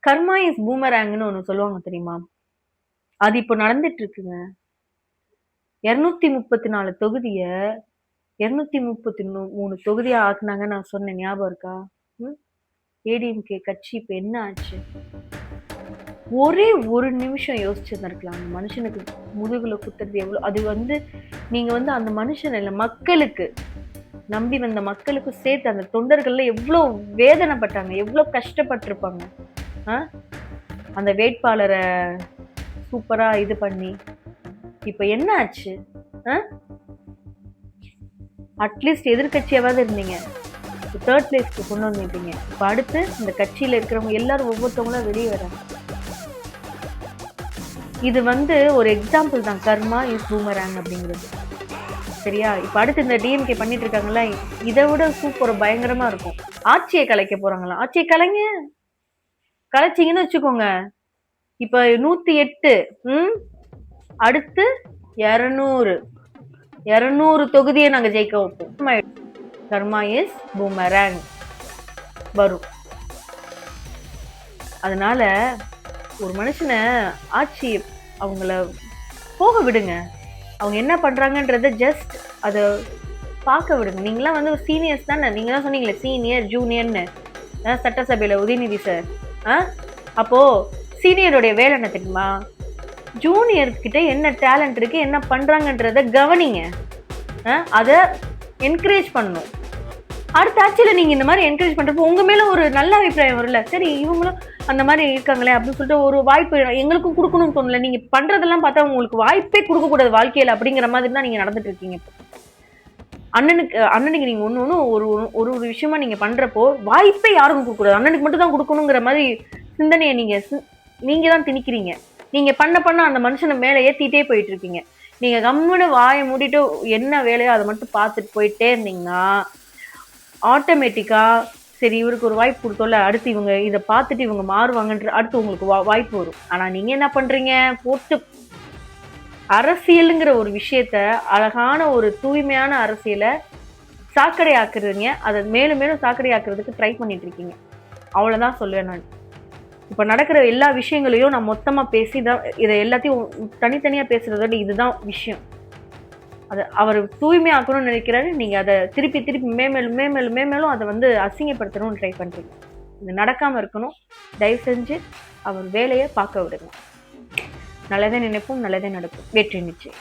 கர்மா is பூமராங்ன்னு ஒண்ணு சொல்லுவாங்க தெரியுமா? அது இப்போ நடந்துட்டு இருக்குங்க. 234 தொகுதிய 233 தொகுதியா ஆக்குனாங்க நான் சொன்னேன் ஞாபகம் இருக்கா? ம். ஏடிஎம்கே கட்சி இப்ப என்ன ஆச்சு? ஒரே ஒரு நிமிஷம் யோசிச்சிருந்திருக்கலாம். அந்த மனுஷனுக்கு முதுகுல குத்துறது எவ்வளோ அது நீங்க அந்த மனுஷன் இல்ல மக்களுக்கு நம்பி வந்த மக்களுக்கு சேர்த்து அந்த தொண்டர்கள்ல எவ்வளோ வேதனைப்பட்டாங்க, எவ்வளோ கஷ்டப்பட்டுருப்பாங்க. ஆ? அந்த வேட்பாளர சூப்பரா இது பண்ணி, இப்ப என்ன ஆச்சு? அட்லீஸ்ட் எதிர்கட்சியாவது இருந்தீங்க. 3rd பிளேஸ்க்கு கொண்டு வந்துட்டீங்க. இப்ப அடுத்து இந்த கட்சியில இருக்கிறவங்க எல்லாரும் ஒவ்வொருத்தவங்களா வெளியே வராங்க. இது ஒரு எக்ஸாம்பிள் தான் கர்மா இஸ் பூமராங் அப்படிங்கிறது. சரியா? இப்ப அடுத்து இந்த டிஎம்கே பண்ணிட்டு இருக்காங்கல்ல, இதை விட சூப்பர் பயங்கரமா இருக்கும். ஆட்சியை கலைக்க போறாங்களாம். ஆட்சியை கலைச்சிங்கன்னு வச்சுக்கோங்க. இப்ப 108 அடுத்து 200 தொகுதியை நாங்க ஜெயிக்க வைப்போம். கர்மா இஸ் பூமராங் வரும். அதனால ஒரு மனுஷனை ஆட்சி அவங்கள போக விடுங்க. அவங்க என்ன பண்றாங்கன்றத ஜஸ்ட் அதை பார்க்க விடுங்க. நீங்களாம் சீனியர்ஸ் தானே. நீங்க தான் சொன்னீங்களே சீனியர் ஜூனியர்னு சட்டசபையில உதயநிதி சார். அப்போ சீனியருடைய வேலை என்ன தெரியுமா? ஜூனியர் கிட்ட என்ன டேலண்ட் இருக்கு, என்ன பண்றாங்கன்றத கவனிங்க. அதை என்கரேஜ் பண்ணணும். அடுத்த ஆட்சியில நீங்க இந்த மாதிரி என்கரேஜ் பண்றப்போ உங்க மேல ஒரு நல்ல அபிப்பிராயம் வரும்ல. சரி இவங்களும் அந்த மாதிரி இருக்காங்களே அப்படின்னு சொல்லிட்டு ஒரு வாய்ப்பு எங்களுக்கும் கொடுக்கணும்னு தோணல. நீங்க பண்றதெல்லாம் பார்த்தா உங்களுக்கு வாய்ப்பே கொடுக்க கூடாது வாழ்க்கையில அப்படிங்கிற மாதிரி தான் நீங்க நடந்துட்டு இருக்கீங்க. அண்ணனுக்கு நீங்க ஒண்ணு ஒரு ஒரு விஷயமா நீங்க பண்றப்போ வாய்ப்பே யாருக்கும் கொடுக்க கூடாது, அண்ணனுக்கு மட்டும் தான் கொடுக்கணுங்கிற மாதிரி சிந்தனையை நீங்க தான் திணிக்கிறீங்க. நீங்க பண்ண அந்த மனுஷனை மேல ஏத்திட்டே போயிட்டு இருக்கீங்க. நீங்க கம்முன்னு வாயை மூடிட்டு என்ன வேலையோ அதை மட்டும் பார்த்துட்டு போயிட்டே இருந்தீங்கன்னா ஆட்டோமேட்டிக்கா சரி இவருக்கு ஒரு வாய்ப்பு கொடுத்தோம்ல, அடுத்து இவங்க இதை பார்த்துட்டு இவங்க மாறுவாங்கன்ற அடுத்து உங்களுக்கு வாய்ப்பு வரும். ஆனா நீங்க என்ன பண்றீங்க? போட்டு அரசியலுங்கிற ஒரு விஷயத்த, அழகான ஒரு தூய்மையான அரசியலை சாக்கடை ஆக்குறீங்க. அதை மேலும் மேலும் சாக்கடை ஆக்குறதுக்கு ட்ரை பண்ணிட்டு இருக்கீங்க. அவ்வளவுதான் சொல்லுவேன் நான். இப்ப நடக்கிற எல்லா விஷயங்களையும் நான் மொத்தமா பேசி தான் இதை எல்லாத்தையும் தனித்தனியா பேசுறதோட இதுதான் விஷயம். அதை அவர் தூய்மையாக்கணும்னு நினைக்கிறாரு. நீங்க அதை திருப்பி மேமேலும் அதை அசிங்கப்படுத்தணும்னு ட்ரை பண்றீங்க. இது நடக்காம இருக்கணும். தயவு செஞ்சு அவர் வேலையை பார்க்க விடுங்க. நல்லதே நினைப்போம், நல்லதே நடக்கும். வெற்றி நிச்சயம்.